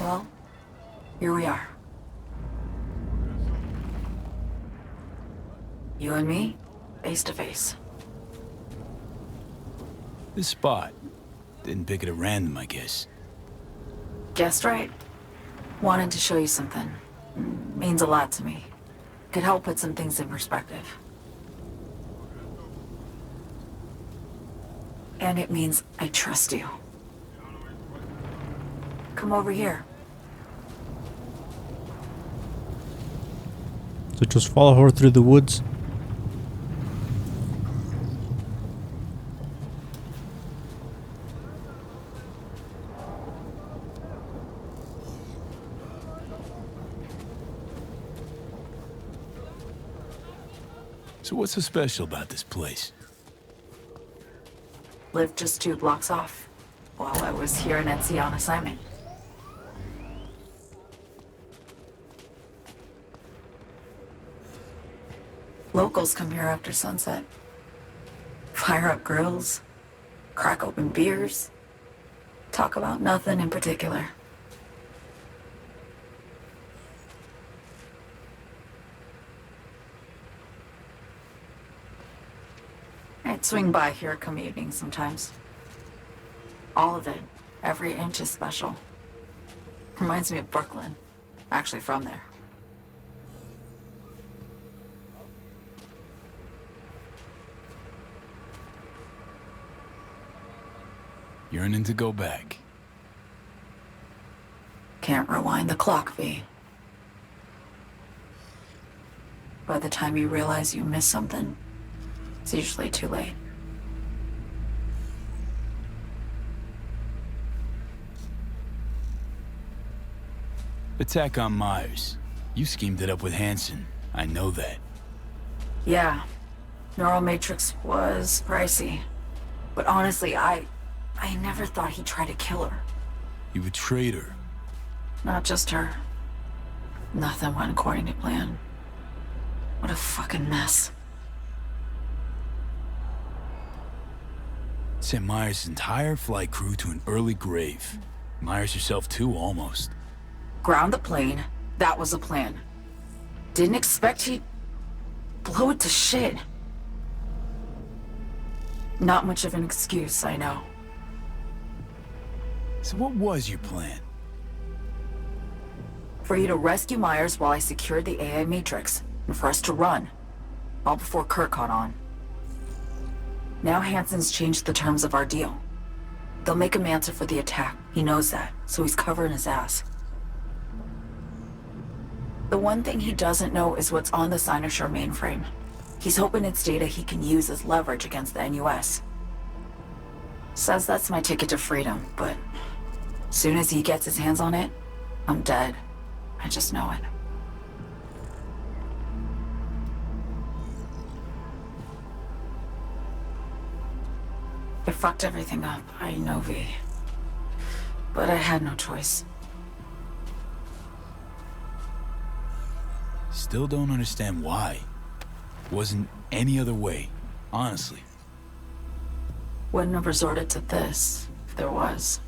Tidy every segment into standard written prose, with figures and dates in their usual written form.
Well, here we are. You and me, face to face. This spot. Didn't pick it at random, I guess. Guessed right. Wanted to show you something. Means a lot to me. Could help put some things in perspective. And it means I trust you. Come over here. So just follow her through the woods. So what's so special about this place? Lived just 2 blocks off, while I was here in NC on assignment. Locals come here after sunset. Fire up grills, crack open beers, talk about nothing in particular. I'd swing by here come evening sometimes. All of it, every inch is special. Reminds me of Brooklyn, actually from there. Yearning to go back. Can't rewind the clock, V. By the time you realize you missed something, it's usually too late. Attack on Myers. You schemed it up with Hansen. I know that. Yeah, Neural Matrix was pricey. But honestly, I never thought he'd try to kill her. You betrayed her. Not just her. Nothing went according to plan. What a fucking mess. Sent Myers' entire flight crew to an early grave. Myers herself too, almost. Ground the plane. That was the plan. Didn't expect he'd blow it to shit. Not much of an excuse, I know. So what was your plan? For you to rescue Myers while I secured the AI Matrix, and for us to run. All before Kurt caught on. Now Hansen's changed the terms of our deal. They'll make him answer for the attack. He knows that, so he's covering his ass. The one thing he doesn't know is what's on the Cynosure mainframe. He's hoping it's data he can use as leverage against the NUS. Says that's my ticket to freedom, but soon as he gets his hands on it, I'm dead. I just know it. I fucked everything up, I know, V. But I had no choice. Still don't understand why. Wasn't any other way, honestly. Wouldn't have resorted to this, if there was.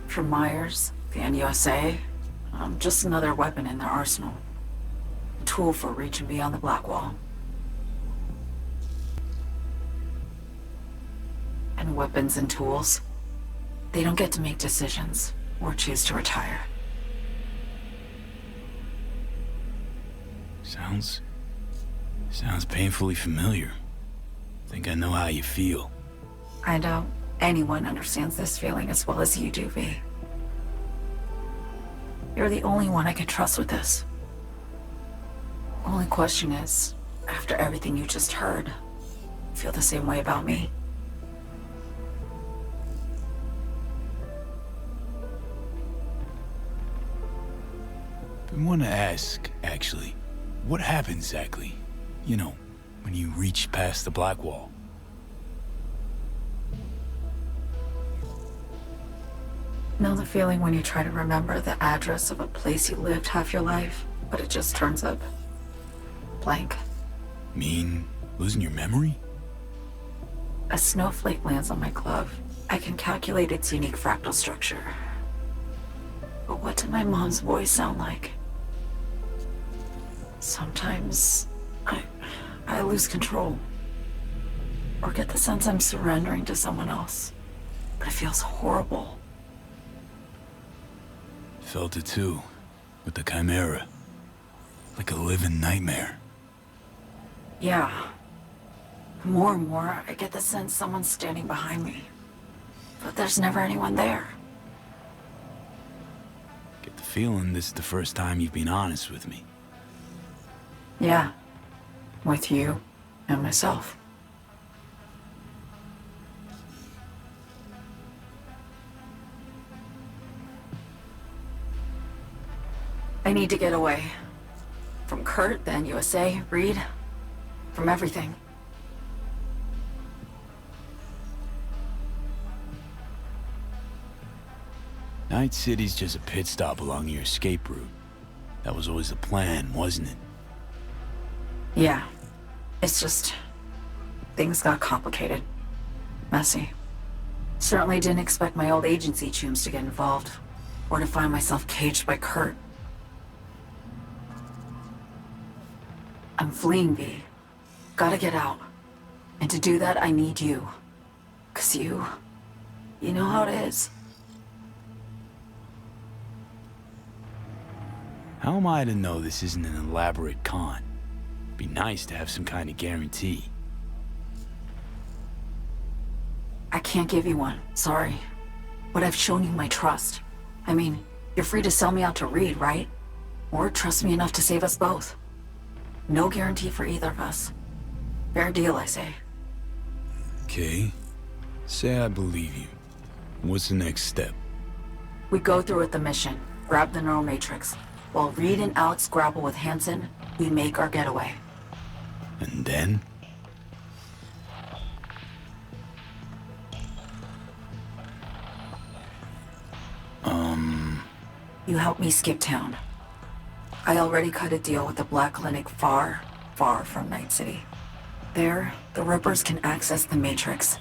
For Myers, the NUSA, I'm just another weapon in their arsenal. A tool for reaching beyond the Black Wall. And weapons and tools, they don't get to make decisions or choose to retire. Sounds painfully familiar. Think I know how you feel. I doubt anyone understands this feeling as well as you do, V. You're the only one I can trust with this. Only question is, after everything you just heard, feel the same way about me? I want to ask, actually, what happened exactly? You know, when you reach past the Black Wall. Know the feeling when you try to remember the address of a place you lived half your life, but it just turns up blank. Mean losing your memory? A snowflake lands on my glove. I can calculate its unique fractal structure. But what did my mom's voice sound like? Sometimes I lose control. Or get the sense I'm surrendering to someone else. But it feels horrible. Felt it too, with the Chimera. Like a living nightmare. Yeah. More and more, I get the sense someone's standing behind me. But there's never anyone there. Get the feeling this is the first time you've been honest with me. Yeah. With you and myself. I need to get away. From Kurt, then USA, Reed. From everything. Night City's just a pit stop along your escape route. That was always the plan, wasn't it? Yeah. It's just... things got complicated. Messy. Certainly didn't expect my old agency chooms to get involved. Or to find myself caged by Kurt. I'm fleeing, V. Gotta get out. And to do that, I need you. 'Cause you know how it is. How am I to know this isn't an elaborate con? Be nice to have some kind of guarantee. I can't give you one, sorry. But I've shown you my trust. I mean, you're free to sell me out to Reed, right? Or trust me enough to save us both. No guarantee for either of us. Fair deal, I say. Okay. Say I believe you. What's the next step? We go through with the mission, grab the neural matrix. While Reed and Alex grapple with Hansen, we make our getaway. And then? You help me skip town. I already cut a deal with the Black Clinic far, far from Night City. There, the Rippers can access the Matrix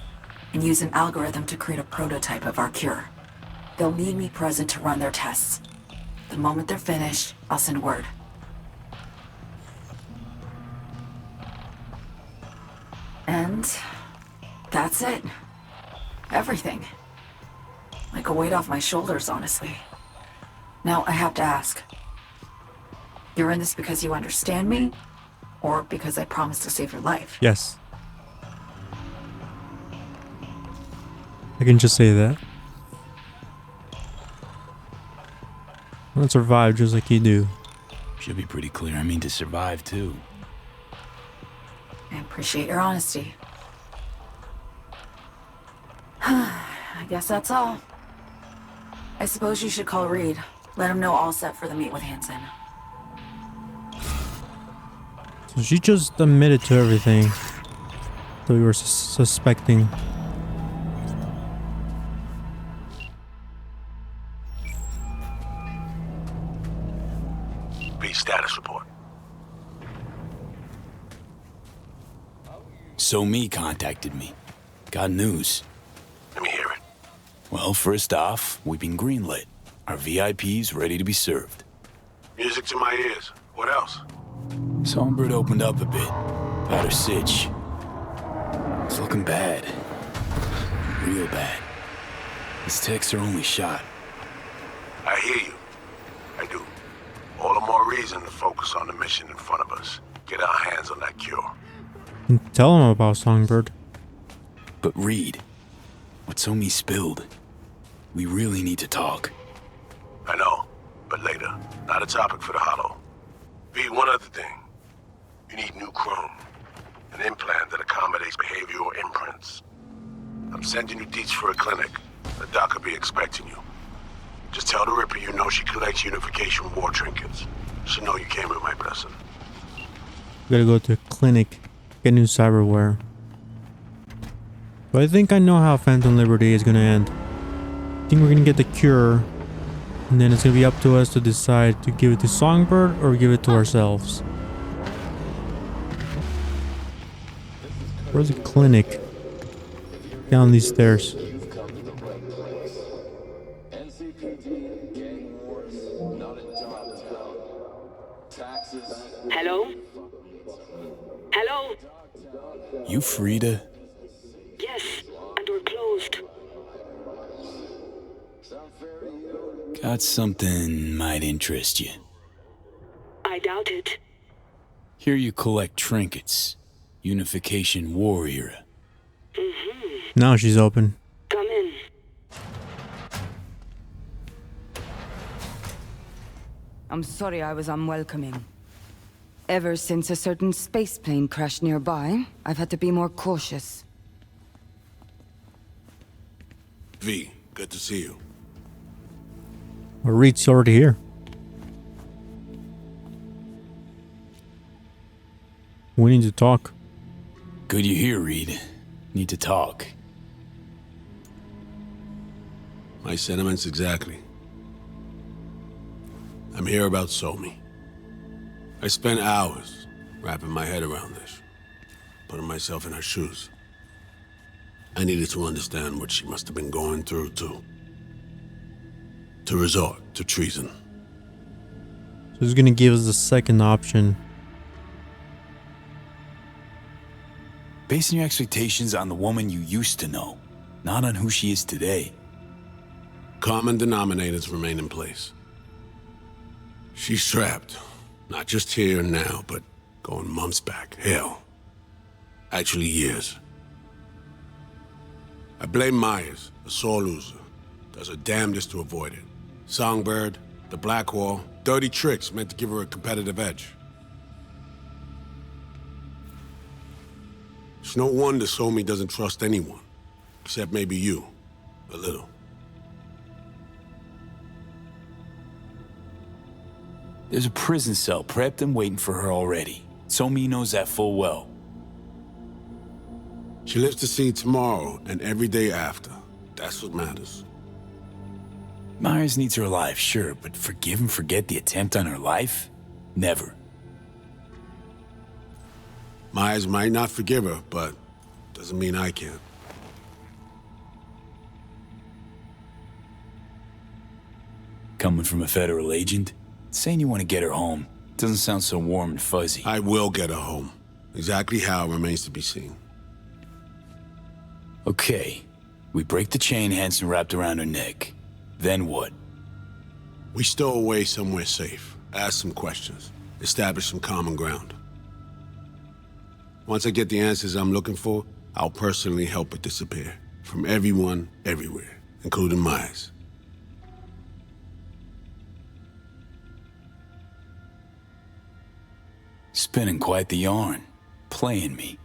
and use an algorithm to create a prototype of our cure. They'll need me present to run their tests. The moment they're finished, I'll send word. And that's it. Everything. Like a weight off my shoulders, honestly. Now, I have to ask. You're in this because you understand me? Or because I promised to save your life? Yes. I can just say that. I want to survive just like you do. Should be pretty clear. I mean to survive too. I appreciate your honesty. I guess that's all. I suppose you should call Reed. Let him know all set for the meet with Hansen. So she just admitted to everything that we were suspecting. Status report. So Me contacted me. Got news. Let me hear it. Well, first off, we've been greenlit. Our VIPs ready to be served. Music to my ears. What else? Songbird opened up a bit. About her sitch. It's looking bad. Real bad. His tech's her only shot. I hear you. I do. All the more reason to focus on the mission in front of us. Get our hands on that cure. And tell him about Songbird. But Reed, what Somi spilled, we really need to talk. I know, but later. Not a topic for the hollow. V, one other thing. You need new chrome. An implant that accommodates behavioral imprints. I'm sending you deets for a clinic. The doc will be expecting you. Just tell the Ripper you know she collects unification war trinkets. She'll know you came with my blessing. We gotta go to a clinic, get new cyberware. But I think I know how Phantom Liberty is gonna end. I think we're gonna get the cure, and then it's gonna be up to us to decide to give it to Songbird or give it to ourselves. Where's the clinic? Down these stairs. Frida? Yes, and we're closed. Got something might interest you. I doubt it. Here you collect trinkets. Unification War era. Now she's open. Come in. I'm sorry I was unwelcoming. Ever since a certain space plane crashed nearby, I've had to be more cautious. V, good to see you. Well, Reed's already here. We need to talk. Good you're here, Reed. Need to talk. My sentiments exactly. I'm here about Somi. I spent hours wrapping my head around this, putting myself in her shoes. I needed to understand what she must have been going through, to resort to treason. So he's gonna give us the second option. Basing your expectations on the woman you used to know, not on who she is today. Common denominators remain in place. She's trapped, not just here and now, but going months back. Hell, actually years. I blame Myers, a sore loser. Does her damnedest to avoid it. Songbird, the Blackwall, dirty tricks meant to give her a competitive edge. It's no wonder Somi doesn't trust anyone, except maybe you, a little. There's a prison cell prepped and waiting for her already. Somi knows that full well. She lives to see tomorrow and every day after. That's what matters. Myers needs her alive, sure, but forgive and forget the attempt on her life? Never. Myers might not forgive her, but doesn't mean I can. Coming from a federal agent? Saying you want to get her home doesn't sound so warm and fuzzy. I will get her home. Exactly how remains to be seen. Okay. We break the chain Hansen wrapped around her neck. Then what? We stow away somewhere safe, ask some questions, establish some common ground. Once I get the answers I'm looking for, I'll personally help it disappear. From everyone, everywhere, including Myers. Spinning quite the yarn. Playing me.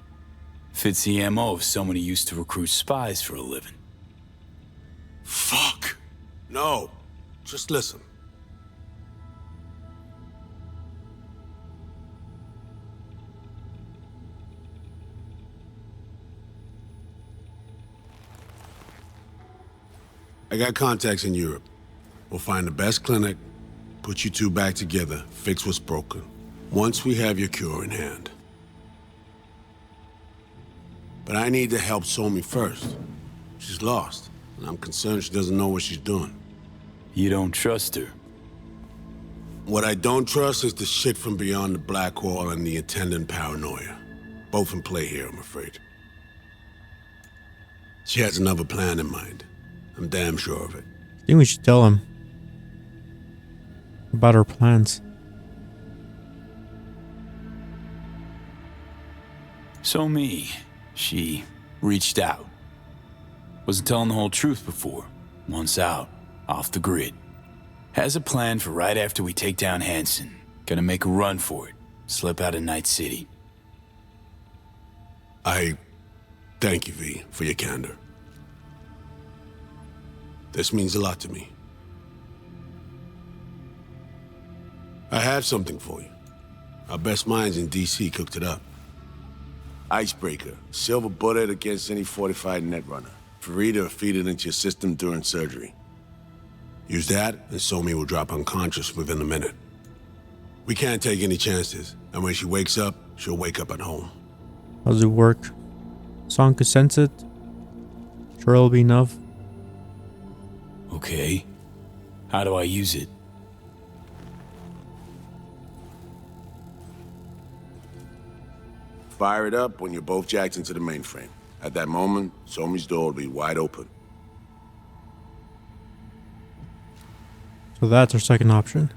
Fits the MO of someone who used to recruit spies for a living. Fuck! No. Just listen. I got contacts in Europe. We'll find the best clinic, put you two back together, fix what's broken. Once we have your cure in hand. But I need to help Somi first. She's lost, and I'm concerned she doesn't know what she's doing. You don't trust her? What I don't trust is the shit from beyond the black wall and the attendant paranoia. Both in play here, I'm afraid. She has another plan in mind. I'm damn sure of it. I think we should tell him about our plans. Somi, she reached out. Wasn't telling the whole truth before. Once out, off the grid. Has a plan for right after we take down Hansen. Gonna make a run for it. Slip out of Night City. I thank you, V, for your candor. This means a lot to me. I have something for you. Our best minds in DC cooked it up. Icebreaker, silver bullet against any fortified netrunner. Frida will feed it into your system during surgery. Use that, and Somi will drop unconscious within a minute. We can't take any chances, and when she wakes up, she'll wake up at home. How does it work? Song can sense it. Sure, it'll be enough. Okay. How do I use it? fire it up when you're both jacked into the mainframe. At that moment, Somi's door will be wide open. So that's our second option.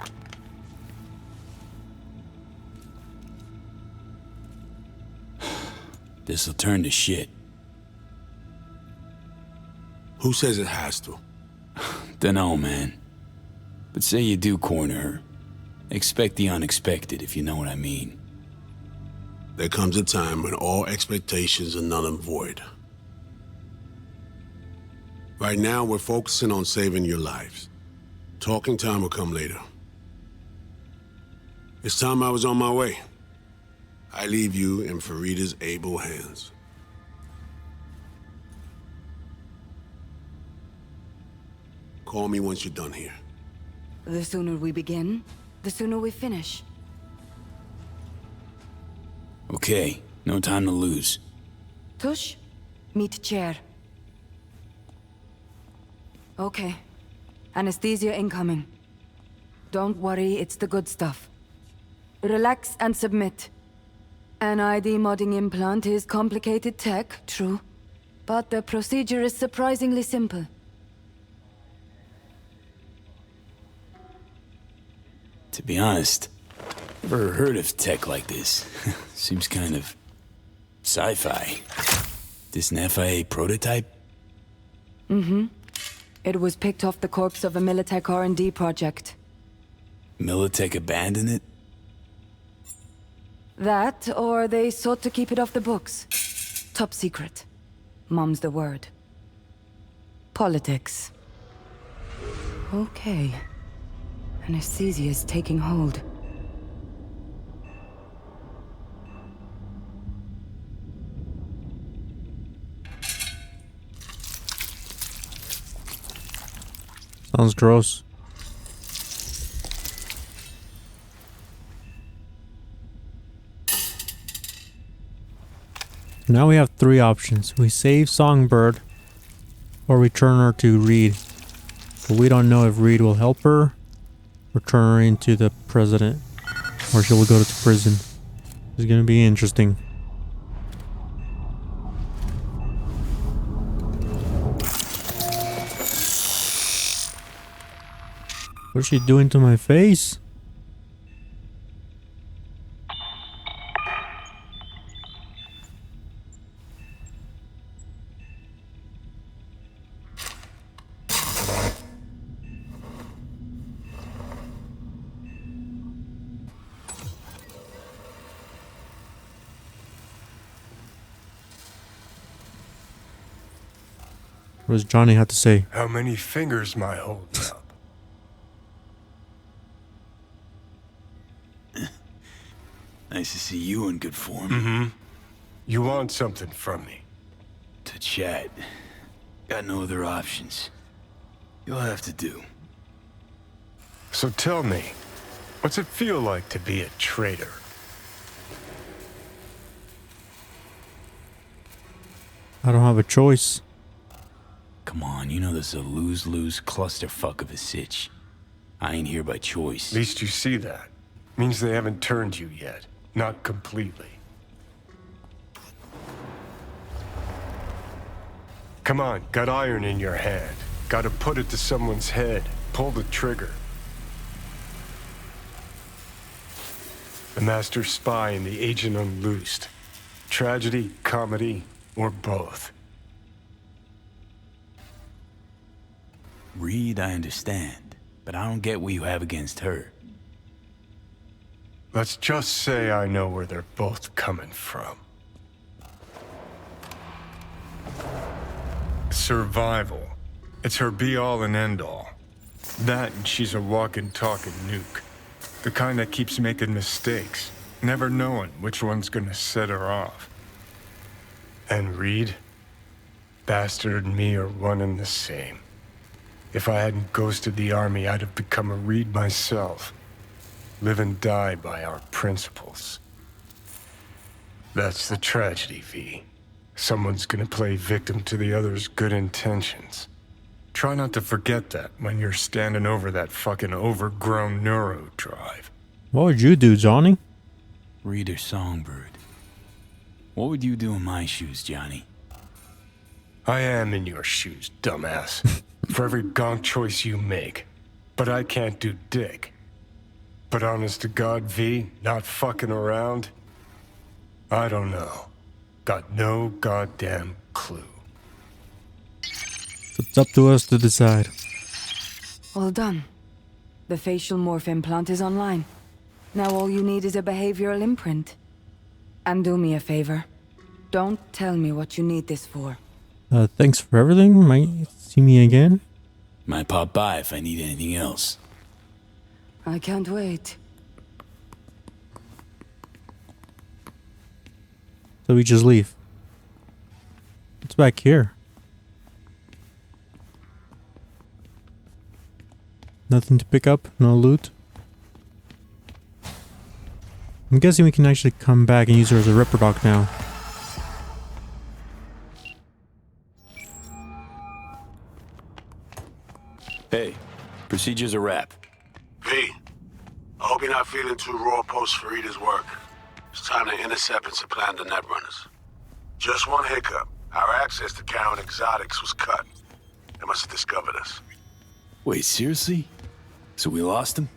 This'll turn to shit. Who says it has to? Dunno, man. But say you do corner her. Expect the unexpected, if you know what I mean. There comes a time when all expectations are null and void. Right now, we're focusing on saving your lives. Talking time will come later. It's time I was on my way. I leave you in Farida's able hands. Call me once you're done here. The sooner we begin, the sooner we finish. Okay, no time to lose. Tush, meet chair. Okay. Anesthesia incoming. Don't worry, it's the good stuff. Relax and submit. An ID modding implant is complicated tech, true. But the procedure is surprisingly simple. To be honest, never heard of tech like this. Seems kind of sci-fi. This an FIA prototype? Mm-hmm. It was picked off the corpse of a Militech R&D project. Militech abandoned it? That, or they sought to keep it off the books. Top secret. Mom's the word. Politics. Okay. Anesthesia is taking hold. Sounds gross. Now we have three options. We save Songbird or return her to Reed. But we don't know if Reed will help her or turn her into the president, or she will go to prison. It's gonna be interesting. What's she doing to my face? What does Johnny have to say? How many fingers am I holding up? Nice to see you in good form. You want something from me? To chat. Got no other options. You'll have to do. So tell me, what's it feel like to be a traitor? I don't have a choice. Come on, you know this is a lose-lose clusterfuck of a sitch. I ain't here by choice. At least you see that. Means they haven't turned you yet. Not completely. Come on, got iron in your hand. Gotta put it to someone's head. Pull the trigger. The master spy and the agent unloosed. Tragedy, comedy, or both. Reed, I understand, but I don't get what you have against her. Let's just say I know where they're both coming from. Survival. It's her be-all and end-all. That and she's a walking, talking nuke. The kind that keeps making mistakes, never knowing which one's gonna set her off. And Reed? Bastard and me are one and the same. If I hadn't ghosted the army, I'd have become a Reed myself. Live and die by our principles. That's the tragedy, V. Someone's gonna play victim to the other's good intentions. Try not to forget that when you're standing over that fucking overgrown neuro drive. What would you do, Johnny? Reed or Songbird? What would you do in my shoes, Johnny? I am in your shoes, dumbass. For every gonk choice you make. But I can't do dick. But honest to God, V, not fucking around? I don't know. Got no goddamn clue. It's up to us to decide. All done. The facial morph implant is online. Now all you need is a behavioral imprint. And do me a favor. Don't tell me what you need this for. Thanks for everything. Might see me again. Might pop by if I need anything else. I can't wait. So we just leave. What's back here? Nothing to pick up? No loot? I'm guessing we can actually come back and use her as a Ripper Dog now. Hey, procedure's a wrap. V, I hope you're not feeling too raw post Farida's work. It's time to intercept and supplant the Netrunners. Just one hiccup. Our access to Karen Exotics was cut. They must have discovered us. Wait, seriously? So we lost him?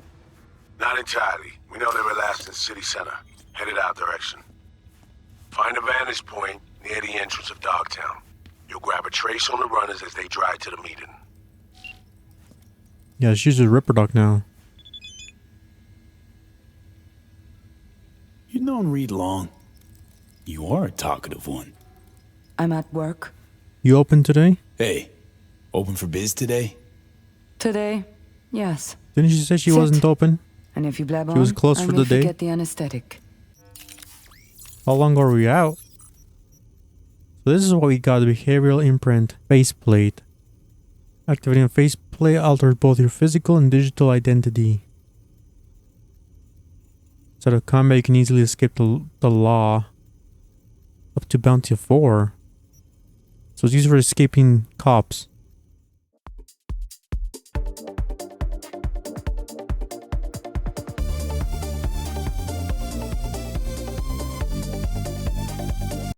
Not entirely. We know they were last in city center, headed our direction. Find a vantage point near the entrance of Dogtown. You'll grab a trace on the runners as they drive to the meeting. Yeah, she's a Ripper Dog now. You've known Reed long. You are a talkative one. I'm at work. You open today? Hey, open for biz today? Today, yes. Didn't she say she Sit. wasn't open? And if you blab She was on, closed I for may the day? forget the anesthetic. How long are we out? So this is what we got, the behavioral imprint faceplate. Activating a faceplate alters both your physical and digital identity. Instead of combat, you can easily escape the law. Up to bounty of 4. So it's used for escaping cops.